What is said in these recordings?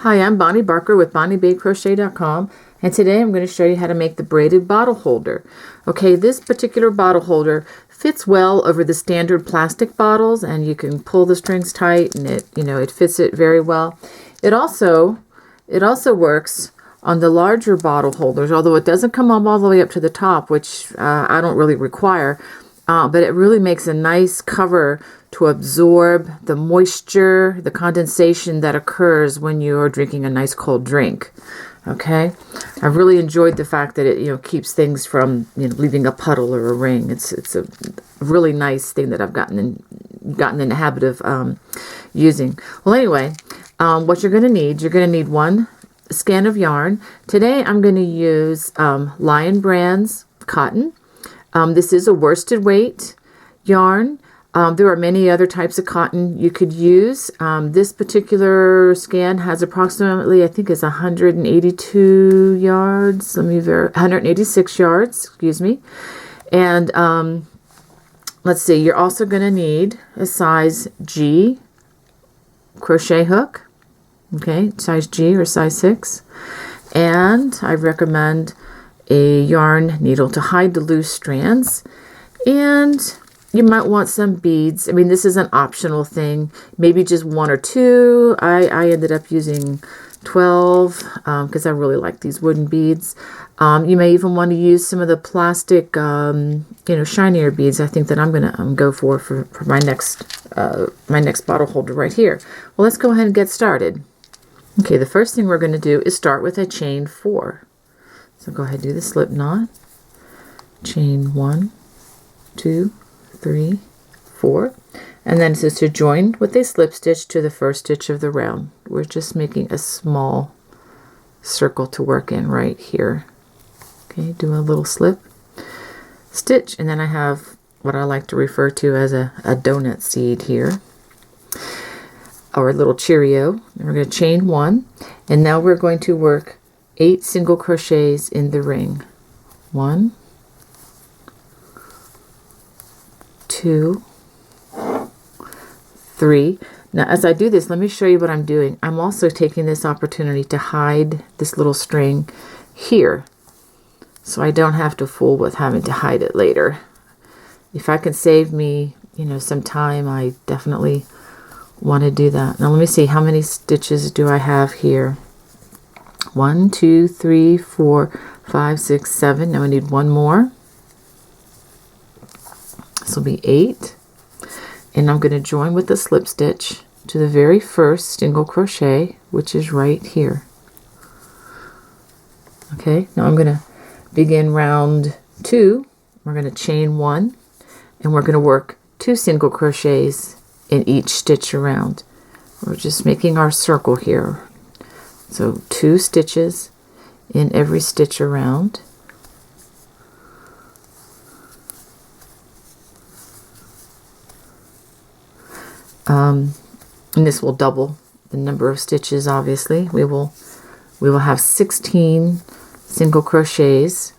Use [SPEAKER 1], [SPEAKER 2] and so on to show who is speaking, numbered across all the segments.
[SPEAKER 1] Hi, I'm Bonnie Barker with BonnieBabeCrochet.com, and today I'm going to show you how to make the braided bottle holder. Okay, this particular bottle holder fits well over the standard plastic bottles, and you can pull the strings tight, and it fits it very well. It also works on the larger bottle holders, although it doesn't come up all the way up to the top, which I don't really require. But it really makes a nice cover to absorb the moisture, the condensation that occurs when you're drinking a nice cold drink. Okay, I've really enjoyed the fact that it keeps things from leaving a puddle or a ring. It's a really nice thing that I've gotten in the habit of using. Well, anyway, what you're going to need one skein of yarn. Today I'm going to use Lion Brands cotton. This is a worsted weight yarn. There are many other types of cotton you could use. This particular skein has approximately, I think it's 182 yards. 186 yards, excuse me. And let's see, you're also going to need a size G crochet hook. Okay, size G or size 6. And I recommend a yarn needle to hide the loose strands, and you might want some beads. I mean, this is an optional thing, maybe just 1 or 2. I ended up using 12 because I really like these wooden beads. You may even want to use some of the plastic shinier beads. I think that I'm gonna go for my next bottle holder right here. Well, let's go ahead and get started. Okay, the first thing we're going to do is start with a chain 4. So go ahead and do the slip knot. Chain 1, 2, 3, 4. And then it says to join with a slip stitch to the first stitch of the round. We're just making a small circle to work in right here. Okay, do a little slip stitch, and then I have what I like to refer to as a donut seed here, or a little Cheerio. And we're going to chain 1, and now we're going to work 8 single crochets in the ring. 1, 2, 3. Now as I do this, let me show you what I'm doing. I'm also taking this opportunity to hide this little string here, so I don't have to fool with having to hide it later. If I can save me some time, I definitely want to do that. Now let me see, how many stitches do I have here? 1, 2, 3, 4, 5, 6, 7. Now I need one more. This will be 8. And I'm going to join with the slip stitch to the very first single crochet, which is right here. Okay, now I'm going to begin round 2. We're going to chain 1, and we're going to work 2 single crochets in each stitch around. We're just making our circle here. So 2 stitches in every stitch around. And this will double the number of stitches, obviously. We will have 16 single crochets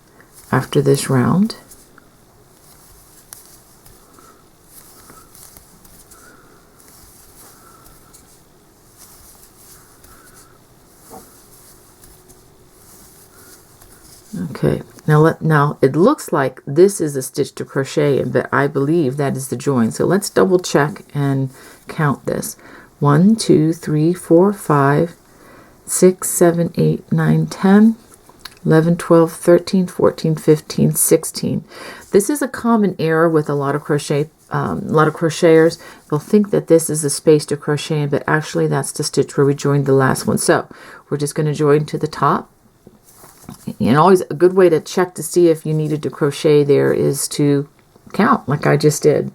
[SPEAKER 1] after this round. Okay, now it looks like this is a stitch to crochet in, but I believe that is the join. So let's double check and count this. 1, 2, 3, 4, 5, 6, 7, 8, 9, 10, 11, 12, 13, 14, 15, 16. This is a common error with a lot of crocheters. They'll think that this is a space to crochet in, but actually that's the stitch where we joined the last one. So we're just going to join to the top. And always a good way to check to see if you needed to crochet there is to count like I just did.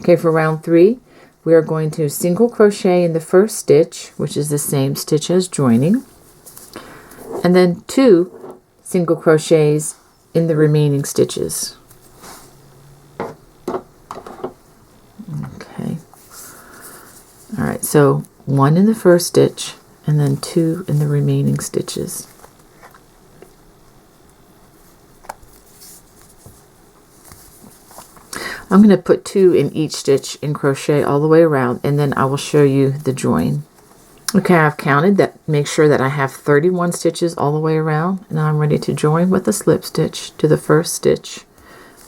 [SPEAKER 1] Okay, for round 3, we are going to single crochet in the first stitch, which is the same stitch as joining, and then 2 single crochets in the remaining stitches. Okay. All right, so 1 in the first stitch and then 2 in the remaining stitches. I'm going to put 2 in each stitch in crochet all the way around, and then I will show you the join. Okay, I've counted that make sure that I have 31 stitches all the way around, and I'm ready to join with a slip stitch to the first stitch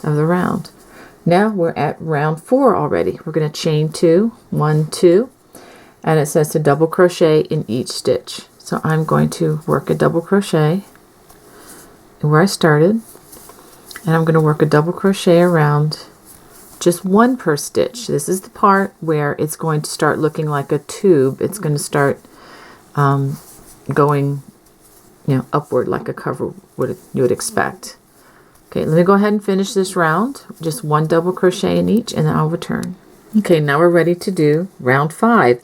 [SPEAKER 1] of the round. Now we're at round 4 already. We're going to chain 2, 1, 2, and it says to double crochet in each stitch. So I'm going to work a double crochet where I started, and I'm going to work a double crochet around, just one per stitch. This is the part where it's going to start looking like a tube. It's going to start going, upward like a cover you would expect. Okay, let me go ahead and finish this round. Just one double crochet in each, and then I'll return. Okay, now we're ready to do round 5.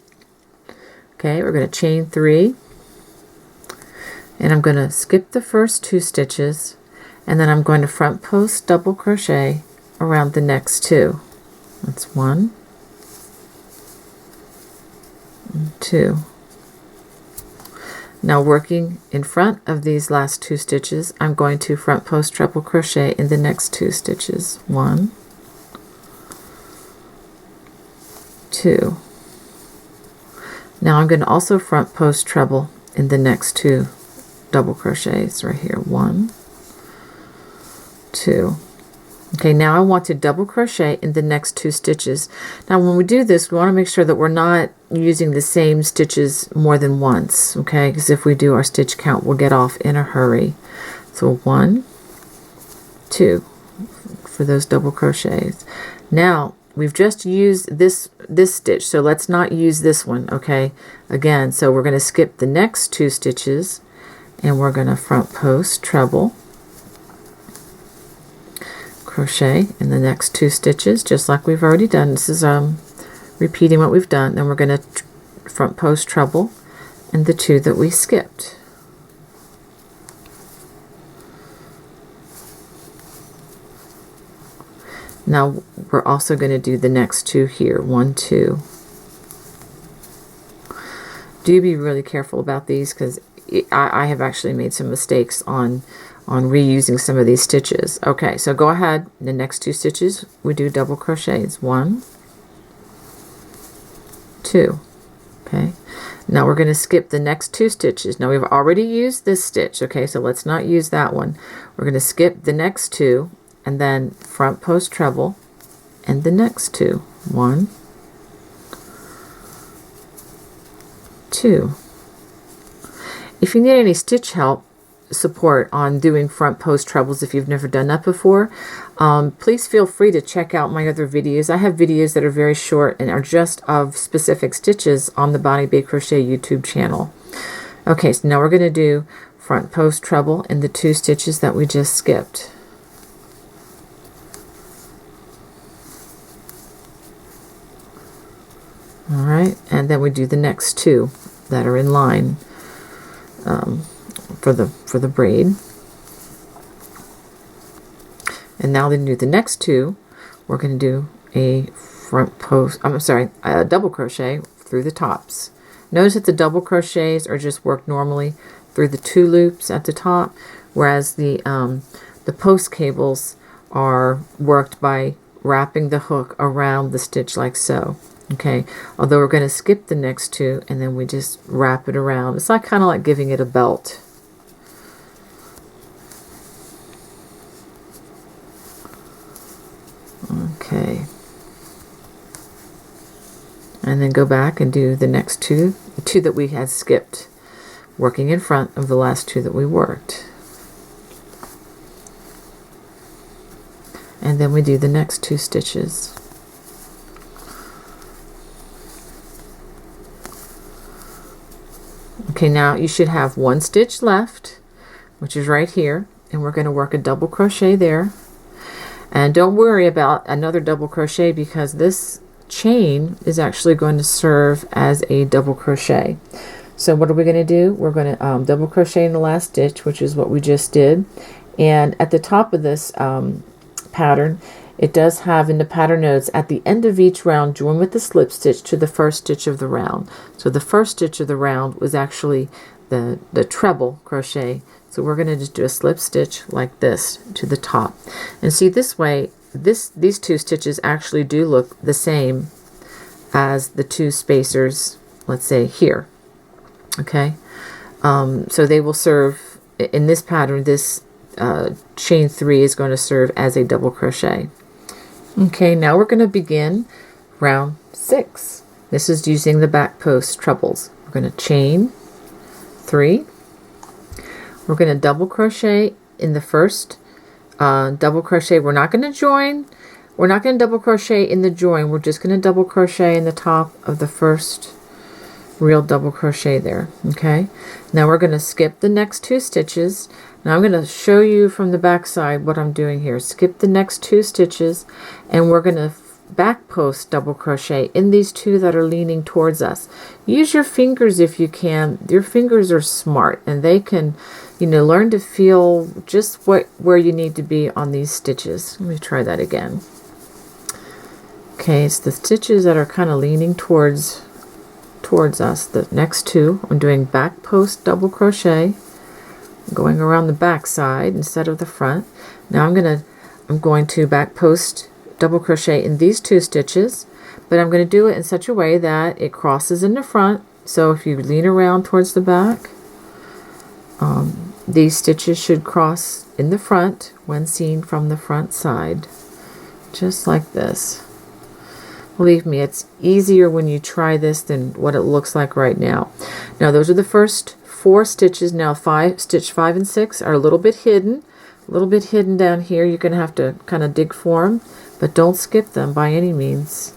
[SPEAKER 1] Okay, we're going to chain 3, and I'm going to skip the first 2 stitches, and then I'm going to front post double crochet around the next 2. That's 1 and 2. Now working in front of these last 2 stitches, I'm going to front post treble crochet in the next 2 stitches. 1, 2. Now I'm going to also front post treble in the next 2 double crochets right here. 1, 2. Okay, now I want to double crochet in the next 2 stitches. Now when we do this, we want to make sure that we're not using the same stitches more than once, okay? Because if we do, our stitch count will get off in a hurry. So 1, 2 for those double crochets. Now we've just used this stitch, so let's not use this one, okay? Again, so we're going to skip the next 2 stitches, and we're going to front post treble crochet in the next 2 stitches, just like we've already done. This is repeating what we've done. Then we're going to front post treble in the 2 that we skipped. Now we're also going to do the next 2 here. 1, 2. Do be really careful about these, because I have actually made some mistakes on reusing some of these stitches. Okay, so go ahead. The next 2 stitches we do double crochets. 1, 2. Okay, now we're going to skip the next 2 stitches. Now we've already used this stitch, okay, so let's not use that one. We're going to skip the next 2 and then front post treble and the next 2. 1, 2. If you need any stitch support on doing front post trebles, if you've never done that before, please feel free to check out my other videos. I have videos that are very short and are just of specific stitches on the Bonnie Bay Crochet YouTube channel. Okay, so now we're going to do front post treble in the 2 stitches that we just skipped. Alright, and then we do the next 2 that are in line for the braid. And now to do the next 2, we're going to do a a double crochet through the tops. Notice that the double crochets are just worked normally through the 2 loops at the top, whereas the post cables are worked by wrapping the hook around the stitch like so. Okay, although we're going to skip the next 2 and then we just wrap it around. It's like kind of like giving it a belt. Okay, and then go back and do the next 2, the 2 that we had skipped, working in front of the last 2 that we worked. And then we do the next 2 stitches. Okay, now you should have 1 stitch left, which is right here, and we're going to work a double crochet there. And don't worry about another double crochet, because this chain is actually going to serve as a double crochet. So what are we going to do? We're going to double crochet in the last stitch, which is what we just did. And at the top of this pattern, it does have in the pattern notes, at the end of each round, join with the slip stitch to the first stitch of the round. So the first stitch of the round was actually the treble crochet. So we're going to just do a slip stitch like this to the top. And see, this way, these 2 stitches actually do look the same as the 2 spacers, let's say here. Okay, So they will serve, in this pattern, this chain 3 is going to serve as a double crochet. Okay, now we're going to begin round 6. This is using the back post trebles. We're going to chain 3. We're going to double crochet in the first double crochet. We're not going to join. We're not going to double crochet in the join. We're just going to double crochet in the top of the first real double crochet there. Okay, now we're going to skip the next 2 stitches. Now I'm going to show you from the back side what I'm doing here. Skip the next 2 stitches, and we're going to back post double crochet in these 2 that are leaning towards us. Use your fingers if you can. Your fingers are smart, and they can, you know, learn to feel just where you need to be on these stitches. Let me try that again. Okay, it's the stitches that are kind of leaning towards us. The next 2, I'm doing back post double crochet, going around the back side instead of the front. Now I'm going to back post double crochet in these 2 stitches, but I'm going to do it in such a way that it crosses in the front. So if you lean around towards the back, these stitches should cross in the front when seen from the front side, just like this. Believe me, it's easier when you try this than what it looks like right now. Now those are the first 4 stitches. Now stitch 5 and 6 are a little bit hidden down here. You're going to have to kind of dig for them, but don't skip them by any means.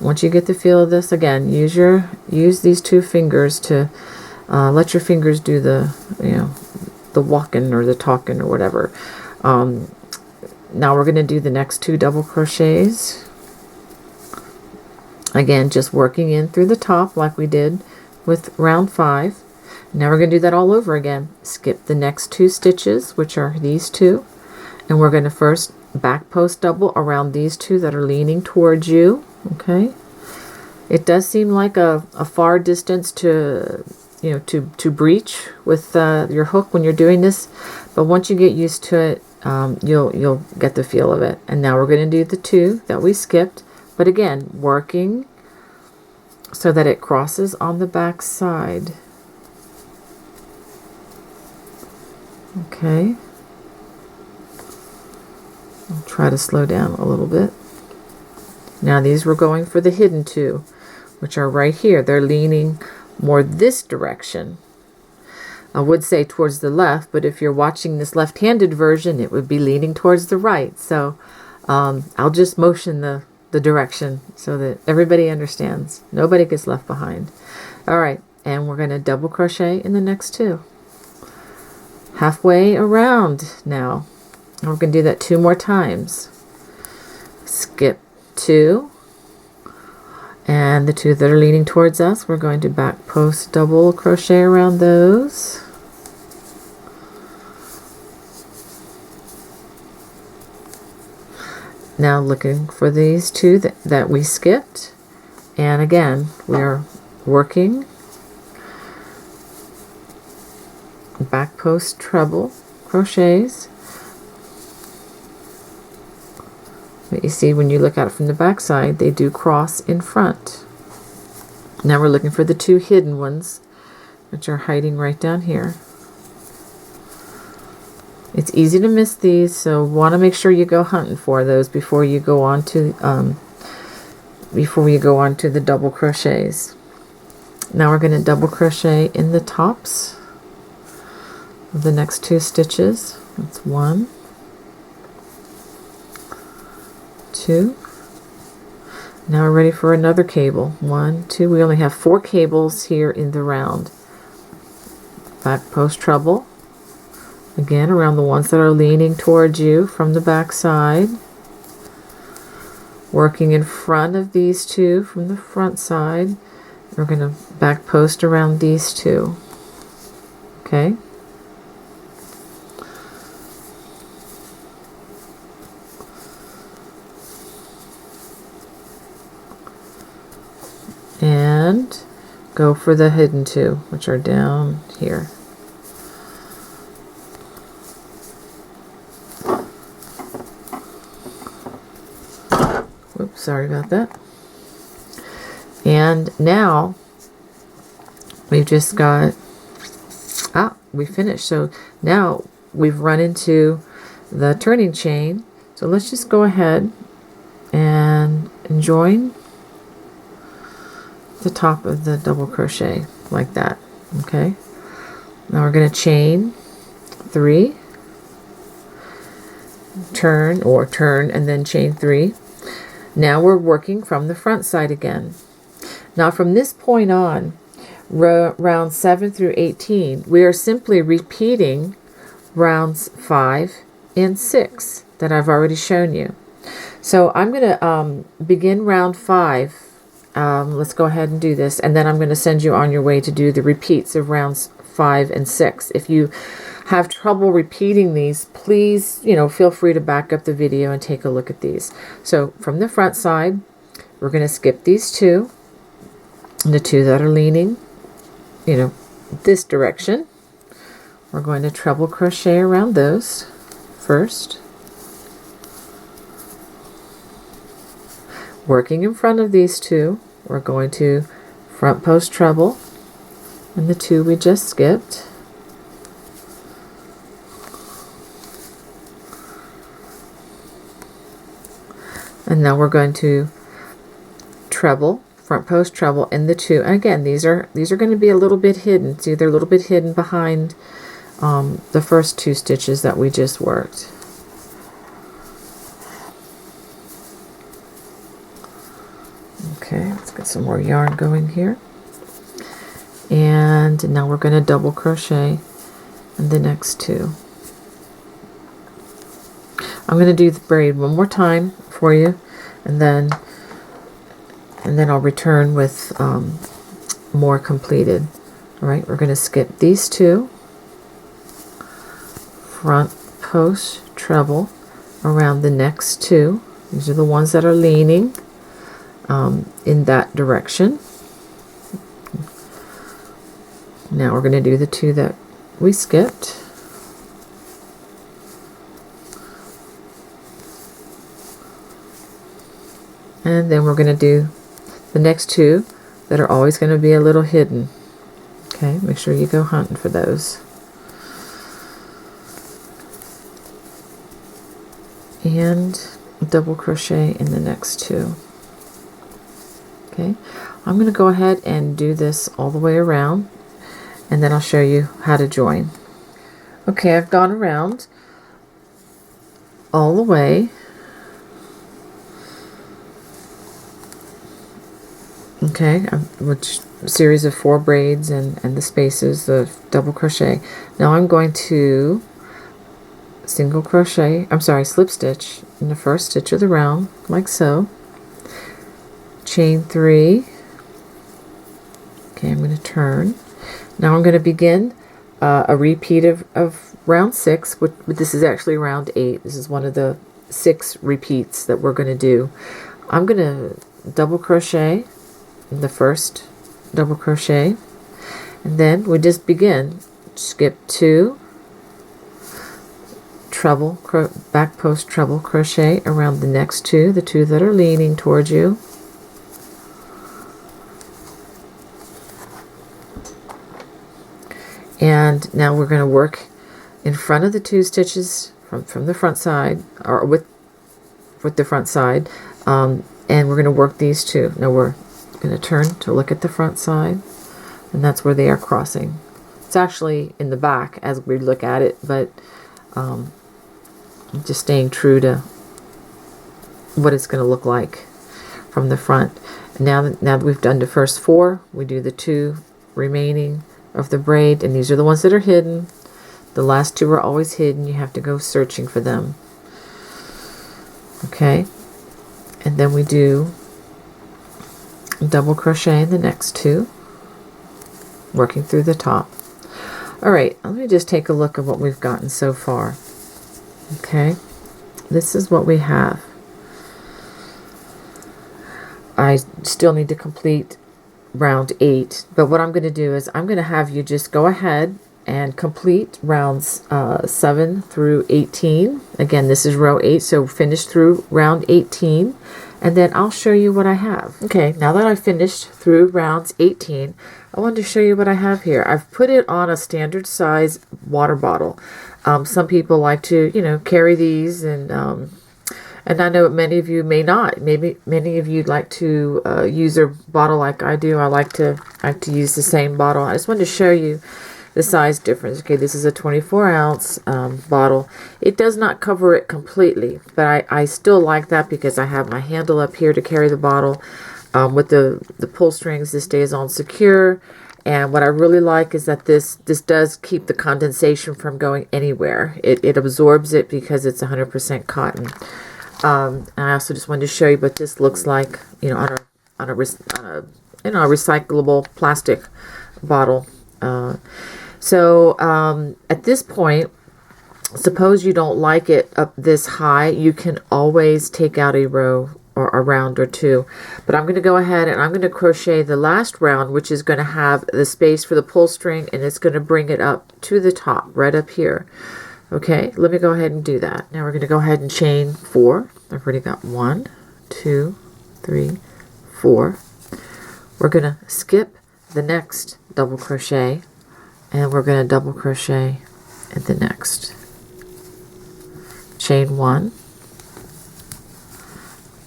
[SPEAKER 1] Once you get the feel of this, again, use these 2 fingers to let your fingers do the, you know, the walking or the talking or whatever. Now we're going to do the next 2 double crochets. Again, just working in through the top like we did with round 5. Now we're going to do that all over again. Skip the next 2 stitches, which are these 2, and we're going to first back post double around these 2 that are leaning towards you. Okay, it does seem like a far distance to, you know, to breach with your hook when you're doing this, but once you get used to it, you'll get the feel of it. And now we're going to do the 2 that we skipped, but again, working so that it crosses on the back side. Okay. I'll try to slow down a little bit. Now these we're going for the hidden 2, which are right here. They're leaning more this direction. I would say towards the left, but if you're watching this left-handed version, it would be leaning towards the right. So I'll just motion the direction so that everybody understands. Nobody gets left behind. All right, and we're going to double crochet in the next 2. Halfway around now. And we're going to do that 2 more times. Skip 2. And the 2 that are leaning towards us, we're going to back post double crochet around those. Now looking for these 2 that we skipped, and again we're working back post treble crochets. But you see, when you look at it from the back side, they do cross in front. Now we're looking for the 2 hidden ones, which are hiding right down here. It's easy to miss these, so want to make sure you go hunting for those before you go on to the double crochets. Now we're going to double crochet in the tops of the next 2 stitches. That's 1, 2. Now we're ready for another cable. 1, 2. We only have 4 cables here in the round. Back post treble. Again, around the ones that are leaning towards you from the back side. Working in front of these 2 from the front side. We're going to back post around these 2. Okay. And go for the hidden 2, which are down here. Whoops, sorry about that. And now we've just got We finished. So now we've run into the turning chain. So let's just go ahead and join the top of the double crochet like that. Okay, now we're going to chain 3, turn and then chain 3. Now we're working from the front side again. Now from this point on, round 7 through 18, we are simply repeating rounds 5 and 6 that I've already shown you. So I'm going to begin round 5. Let's go ahead and do this, and then I'm going to send you on your way to do the repeats of rounds 5 and 6. If you have trouble repeating these, please, feel free to back up the video and take a look at these. So from the front side, we're going to skip these 2, and the 2 that are leaning, this direction. We're going to treble crochet around those first. Working in front of these 2, we're going to front post treble and the 2 we just skipped. And now we're going to treble, front post treble in the 2. And again, these are going to be a little bit hidden. See, they're a little bit hidden behind the first 2 stitches that we just worked. Okay, let's get some more yarn going here. And now we're going to double crochet in the next 2. I'm going to do the braid one more time for you, and then I'll return with more completed. All right, we're going to skip these 2, front post treble around the next 2. These are the ones that are leaning in that direction. Now we're going to do the 2 that we skipped. And then we're going to do the next 2 that are always going to be a little hidden. Okay, make sure you go hunting for those. And double crochet in the next 2. Okay, I'm going to go ahead and do this all the way around, and then I'll show you how to join. Okay, I've gone around all the way. Okay, which series of 4 braids and the spaces, the double crochet. Now I'm going to slip stitch in the first stitch of the round, like so. Chain 3. Okay, I'm going to turn. Now I'm going to begin a repeat of round 6. This is actually round 8. This is one of the 6 repeats that we're going to do. I'm going to double crochet in the first double crochet, and then we just begin. Skip 2, treble, back post treble crochet around the next 2, the 2 that are leaning towards you. And now we're going to work in front of the 2 stitches from the front side, or with the front side, and we're going to work these 2. Now we're going to turn to look at the front side, and that's where they are crossing. It's actually in the back as we look at it, but I'm just staying true to what it's going to look like from the front. Now that we've done the first 4, we do the 2 remaining of the braid, and these are the ones that are hidden. The last 2 are always hidden. You have to go searching for them. Okay, and then we do double crochet in the next 2, working through the top. Alright, let me just take a look at what we've gotten so far. Okay, this is what we have. I still need to complete round 8, but what I'm going to do is I'm going to have you just go ahead and complete rounds 7 through 18. Again, this is row 8, so finish through round 18, and then I'll show you what I have. Okay, now that I've finished through rounds 18, I wanted to show you what I have here. I've put it on a standard size water bottle. Some people like to, you know, carry these, and I know many of you may not. Maybe many of you like to use a bottle like I do. I like to use the same bottle. I just wanted to show you the size difference. Okay, this is a 24-ounce bottle. It does not cover it completely, but I still like that because I have my handle up here to carry the bottle. With the pull strings, this stays on secure. And what I really like is that this does keep the condensation from going anywhere. It absorbs it because it's 100% cotton. And I also just wanted to show you what this looks like, you know, on a recyclable plastic bottle. So at this point, suppose you don't like it up this high, you can always take out a row or a round or two. But I'm going to go ahead and I'm going to crochet the last round, which is going to have the space for the pull string, and it's going to bring it up to the top, right up here. Okay, let me go ahead and do that. Now we're going to go ahead and chain 4. I've already got 1, 2, 3, 4. We're going to skip the next double crochet, and we're going to double crochet in the next. Chain 1.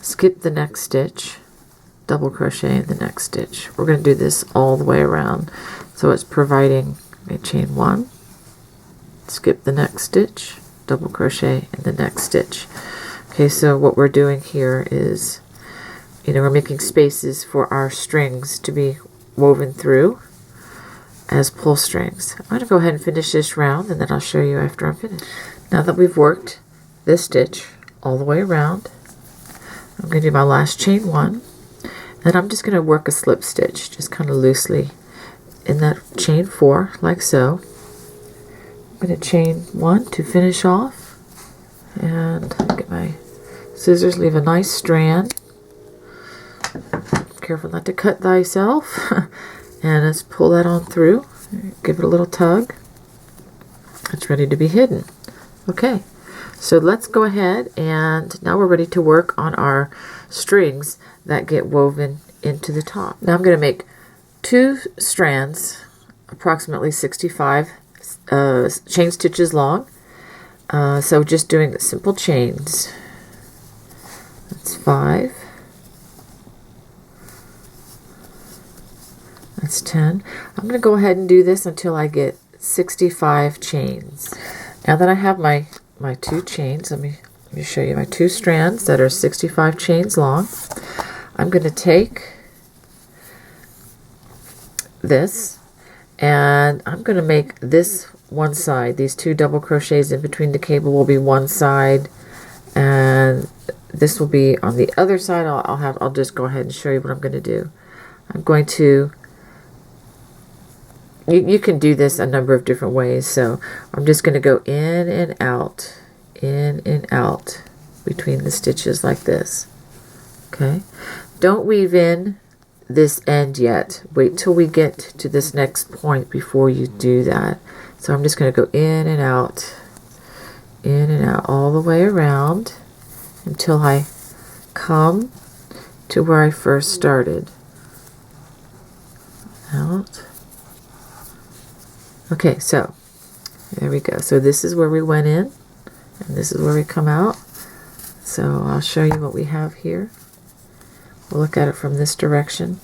[SPEAKER 1] Skip the next stitch, double crochet in the next stitch. We're going to do this all the way around. So it's providing a chain 1, skip the next stitch, double crochet in the next stitch. Okay, so what we're doing here is, you know, we're making spaces for our strings to be woven through as pull strings. I'm going to go ahead and finish this round, and then I'll show you after I'm finished. Now that we've worked this stitch all the way around, I'm going to do my last chain 1, and I'm just going to work a slip stitch just kind of loosely in that chain 4, like so. I'm going to chain 1 to finish off, and get my scissors, leave a nice strand. Careful not to cut thyself. And let's pull that on through, give it a little tug. It's ready to be hidden. Okay. So let's go ahead, and now we're ready to work on our strings that get woven into the top. Now I'm going to make 2 strands, approximately 65 chain stitches long. So just doing the simple chains. That's 5. That's 10. I'm going to go ahead and do this until I get 65 chains. Now that I have my 2 chains, let me show you my 2 strands that are 65 chains long. I'm going to take this, and I'm going to make this one side. These 2 double crochets in between the cable will be one side, and this will be on the other side. I'll just go ahead and show you what I'm going to do. I'm going to, you can do this a number of different ways, so I'm just going to go in and out between the stitches like this. Okay, don't weave in this end yet. Wait till we get to this next point before you do that. So I'm just going to go in and out all the way around until I come to where I first started. Out. Okay, so there we go. So this is where we went in, and this is where we come out. So I'll show you what we have here. We'll look at it from this direction.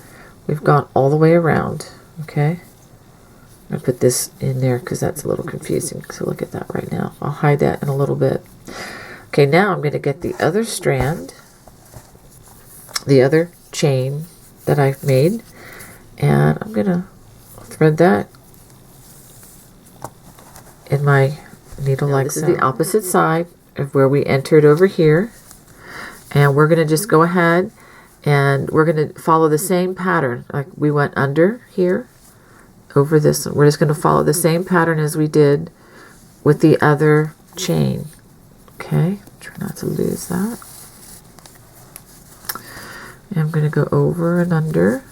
[SPEAKER 1] We've gone all the way around. Okay, I'm going to put this in there because that's a little confusing. So look at that right now. I'll hide that in a little bit. Okay, now I'm going to get the other strand, the other chain that I've made, and I'm going to thread that in my needle like so. This is the opposite side of where we entered over here, and we're going to just go ahead and we're going to follow the same pattern. Like we went under here, over this one. We're just going to follow the same pattern as we did with the other chain. Okay, try not to lose that. And I'm going to go over and under.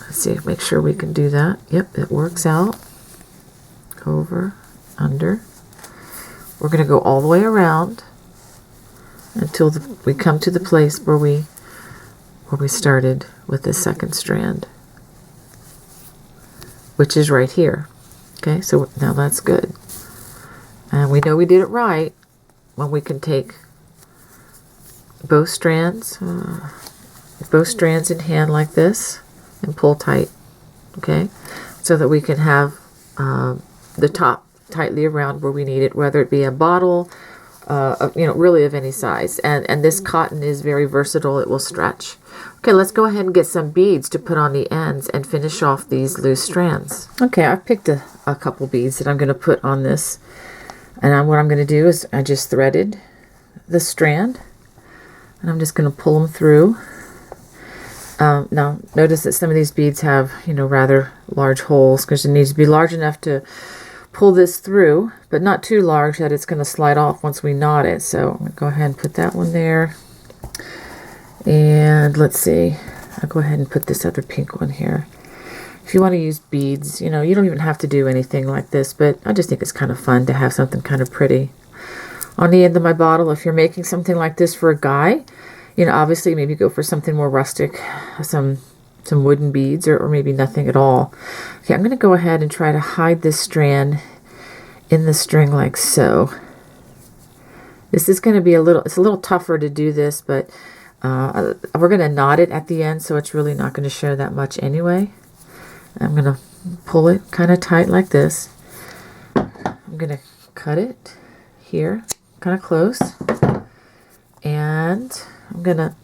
[SPEAKER 1] Let's see, make sure we can do that. Yep, it works out. Over, under. We're going to go all the way around until we come to the place where we started with the second strand. which is right here. Okay, so now that's good. And we know we did it right when we can take both strands in hand like this and pull tight, okay, so that we can have the top tightly around where we need it, whether it be a bottle, really of any size. And this cotton is very versatile. It will stretch. Okay, let's go ahead and get some beads to put on the ends and finish off these loose strands. Okay, I've picked a couple beads that I'm going to put on this. And what I'm going to do is I just threaded the strand. And I'm just going to pull them through. Now, notice that some of these beads have, rather large holes because it needs to be large enough to pull this through, but not too large that it's going to slide off once we knot it. So I'm going to go ahead and put that one there. And let's see, I'll go ahead and put this other pink one here. If you want to use beads, you don't even have to do anything like this, but I just think it's kind of fun to have something kind of pretty on the end of my bottle. If you're making something like this for a guy, obviously maybe go for something more rustic, some wooden beads, or maybe nothing at all. Okay, I'm going to go ahead and try to hide this strand in the string like so. This is going to be it's a little tougher to do this, but we're going to knot it at the end, so it's really not going to show that much anyway. I'm going to pull it kind of tight like this. I'm going to cut it here, kind of close, and I'm going to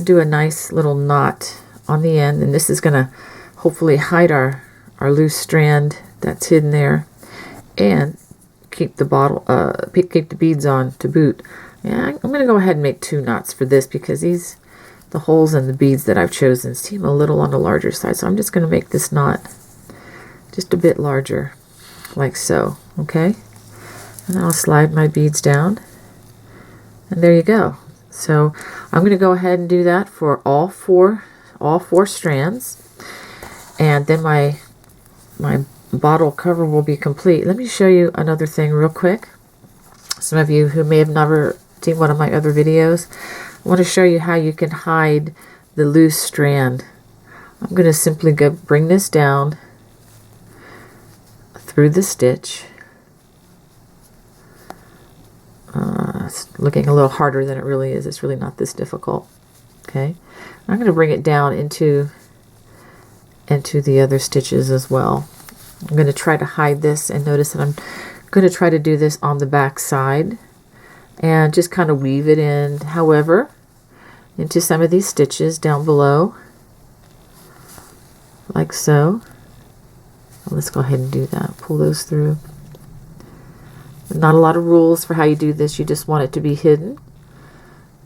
[SPEAKER 1] do a nice little knot on the end, and this is going to hopefully hide our loose strand that's hidden there and keep the beads on to boot. Yeah, I'm going to go ahead and make 2 knots for this because the holes in the beads that I've chosen seem a little on the larger side, so I'm just going to make this knot just a bit larger like so. Okay, and I'll slide my beads down, and there you go. So I'm going to go ahead and do that for all four strands, and then my bottle cover will be complete. Let me show you another thing real quick. Some of you who may have never seen one of my other videos, I want to show you how you can hide the loose strand. I'm going to simply bring this down through the stitch. It's looking a little harder than it really is. It's really not this difficult. Okay, I'm going to bring it down into the other stitches as well. I'm going to try to hide this, and notice that I'm going to try to do this on the back side and just kind of weave it in, however, into some of these stitches down below, like so. Let's go ahead and do that. Pull those through. Not a lot of rules for how you do this. You just want it to be hidden,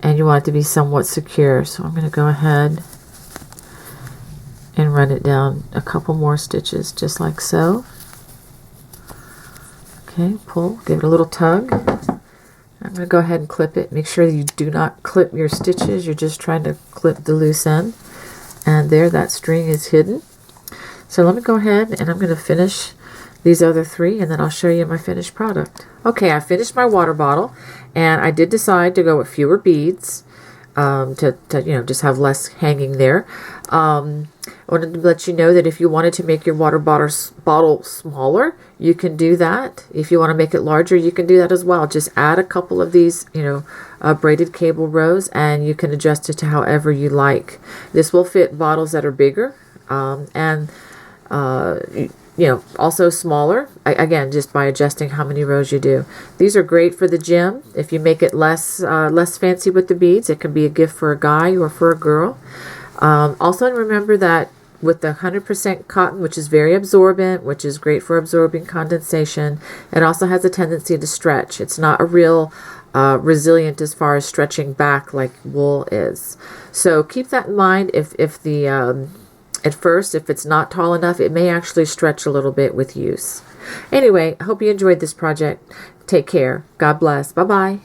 [SPEAKER 1] and you want it to be somewhat secure. So I'm going to go ahead and run it down a couple more stitches, just like so. Okay, pull, give it a little tug. I'm going to go ahead and clip it. Make sure that you do not clip your stitches. You're just trying to clip the loose end. And there, that string is hidden. So let me go ahead and I'm going to finish these other 3, and then I'll show you my finished product. Okay, I finished my water bottle, and I did decide to go with fewer beads to just have less hanging there. I wanted to let you know that if you wanted to make your water bottle smaller, you can do that. If you want to make it larger, you can do that as well. Just add a couple of these, braided cable rows, and you can adjust it to however you like. This will fit bottles that are bigger, and also smaller, again, just by adjusting how many rows you do. These are great for the gym. If you make it less fancy with the beads, it can be a gift for a guy or for a girl. Also remember that with the 100% cotton, which is very absorbent, which is great for absorbing condensation, it also has a tendency to stretch. It's not a real resilient as far as stretching back like wool is. So keep that in mind. At first, if it's not tall enough, it may actually stretch a little bit with use. Anyway, I hope you enjoyed this project. Take care. God bless. Bye-bye.